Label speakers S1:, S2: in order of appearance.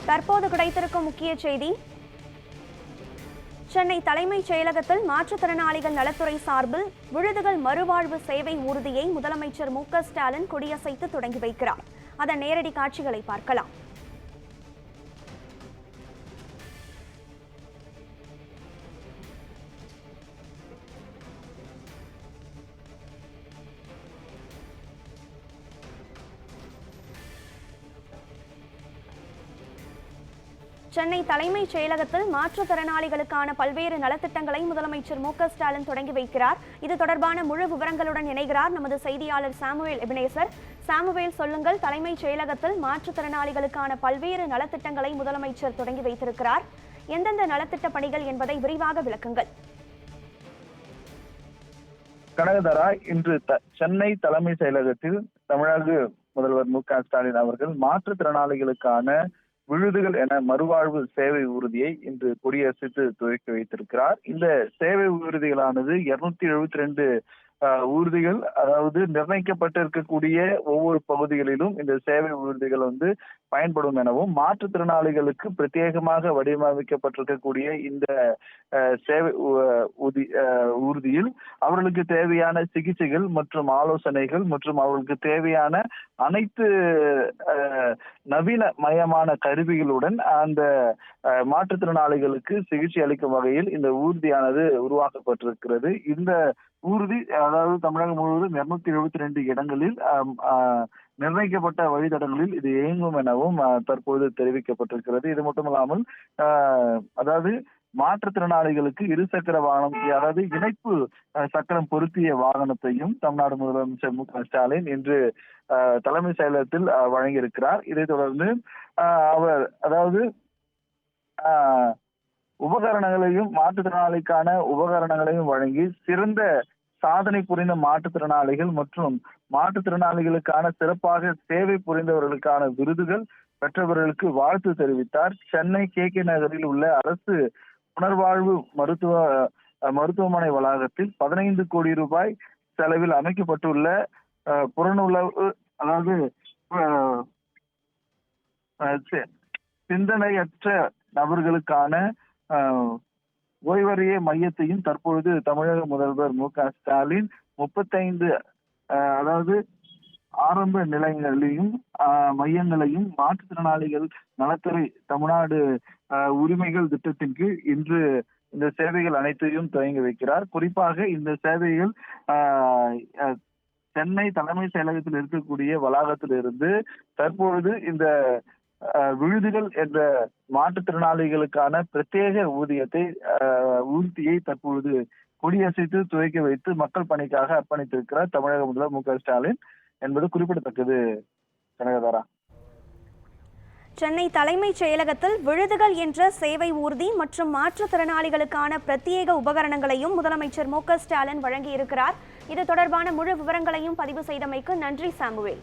S1: தற்போது கிடைத்திருக்கும் முக்கிய செய்தி. சென்னை தலைமைச் செயலகத்தில் மாற்றுத்திறனாளிகள் நலத்துறை சார்பில் விழுதுகள் மறுவாழ்வு சேவை ஊர்தியை முதலமைச்சர் மு.க. ஸ்டாலின் கொடியசைத்து தொடங்கி வைக்கிறார். அதன் நேரடி காட்சிகளை பார்க்கலாம். சென்னை தலைமைச் செயலகத்தில் மாற்றுத்திறனாளிகளுக்கான பல்வேறு நலத்திட்டங்களை முதலமைச்சர் மு.க. ஸ்டாலின் தொடங்கி வைக்கிறார். இது தொடர்பான முழு விவரங்களுடன் இணைகிறார் நமது செய்தியாளர் சாமுவேல் எபினேசர். சாமுவேல், சொல்லுங்கள், தலைமைச் செயலகத்தில் மாற்றுத்திறனாளிகளுக்கான பல்வேறு நலத்திட்டங்களை முதலமைச்சர் தொடங்கி வைத்திருக்கிறார். எந்தெந்த நலத்திட்ட பணிகள் என்பதை விரிவாக விளக்குங்கள்.
S2: கனகதாரா, இன்று சென்னை தலைமைச் செயலகத்தில் தமிழக முதல்வர் மு.க. ஸ்டாலின் அவர்கள் மாற்றுத்திறனாளிகளுக்கான விழுதுகள் என மறுவாழ்வு சேவை ஊர்தியை இன்று கொடியசைத்து துவக்கி வைத்திருக்கிறார். இந்த சேவை ஊர்திகளானது 272 ஊர்திகள், அதாவது நிர்ணயிக்கப்பட்டிருக்கக்கூடிய ஒவ்வொரு பகுதிகளிலும் இந்த சேவை ஊர்திகள் பயன்படும் எனவும், மாற்றுத்திறனாளிகளுக்கு பிரத்யேகமாக வடிவமைக்கப்பட்டிருக்கக்கூடிய இந்த சேவை ஊர்தியில் அவர்களுக்கு தேவையான சிகிச்சைகள் மற்றும் ஆலோசனைகள் மற்றும் அவர்களுக்கு தேவையான அனைத்து நவீன மயமான கருவிகளுடன் அந்த மாற்றுத்திறனாளிகளுக்கு சிகிச்சை அளிக்கும் வகையில் இந்த ஊர்தியானது உருவாக்கப்பட்டிருக்கிறது. இந்த ஊர்தி, அதாவது தமிழகம் முழுவதும் 272 இடங்களில் நிர்ணயிக்கப்பட்ட வழித்தடங்களில் இது இயங்கும் எனவும் தற்போது தெரிவிக்கப்பட்டிருக்கிறது. இது மட்டுமல்லாமல் அதாவது மாற்றுத்திறனாளிகளுக்கு இருசக்கர வாகனம், அதாவது இணைப்பு சக்கரம் பொருத்திய வாகனத்தையும் தமிழ்நாடு முதலமைச்சர் மு.க. ஸ்டாலின் இன்று தலைமை செயலகத்தில் வழங்கியிருக்கிறார். இதைத் தொடர்ந்து அவர் அதாவது உபகரணங்களையும், மாற்றுத்திறனாளிக்கான உபகரணங்களையும் வழங்கி சிறந்த சாதனை புரிந்த மாற்றுத்திறனாளிகள் மற்றும் மாற்றுத்திறனாளிகளுக்கான சிறப்பாக சேவை புரிந்தவர்களுக்கான விருதுகள் பெற்றவர்களுக்கு வாழ்த்து தெரிவித்தார். சென்னை KK நகரில் உள்ள அரசு புனர்வாழ்வு மருத்துவமனை வளாகத்தில் 15 கோடி ரூபாய் செலவில் அமைக்கப்பட்டுள்ள புறநுழைவு, அதாவது சிந்தனையற்ற நபர்களுக்கான ஓய்வறிய மையத்தையும் தற்பொழுது தமிழக முதல்வர் மு.க. ஸ்டாலின் 35 அதாவது ஆரம்ப நிலையங்களையும் மையங்களையும் மாற்றுத்திறனாளிகள் நலத்துறை தமிழ்நாடு உரிமைகள் திட்டத்தின் கீழ் இன்று இந்த சேவைகள் அனைத்தையும் துவங்கி வைக்கிறார். குறிப்பாக இந்த சேவைகள் சென்னை தலைமை செயலகத்தில் இருக்கக்கூடிய வளாகத்திலிருந்து தற்பொழுது இந்த விழுதுகள் என்ற மாற்றுத்திறனாளிகளுக்கான பிரத்யேக ஊர்தியை தற்பொழுது கொடியசைத்து துவக்கி வைத்து மக்கள் பணிக்காக அர்ப்பணித்திருக்கிறார் தமிழக முதல்வர் மு.க. ஸ்டாலின் என்பது குறிப்பிடத்தக்கது. கனகதாரா,
S1: சென்னை தலைமைச் செயலகத்தில் விழுதுகள் என்ற சேவை ஊர்தி மற்றும் மாற்றுத்திறனாளிகளுக்கான பிரத்யேக உபகரணங்களையும் முதலமைச்சர் மு.க. ஸ்டாலின் வழங்கியிருக்கிறார். இது தொடர்பான முழு விவரங்களையும் பதிவு செய்தமைக்கு நன்றி சாமுவேல்.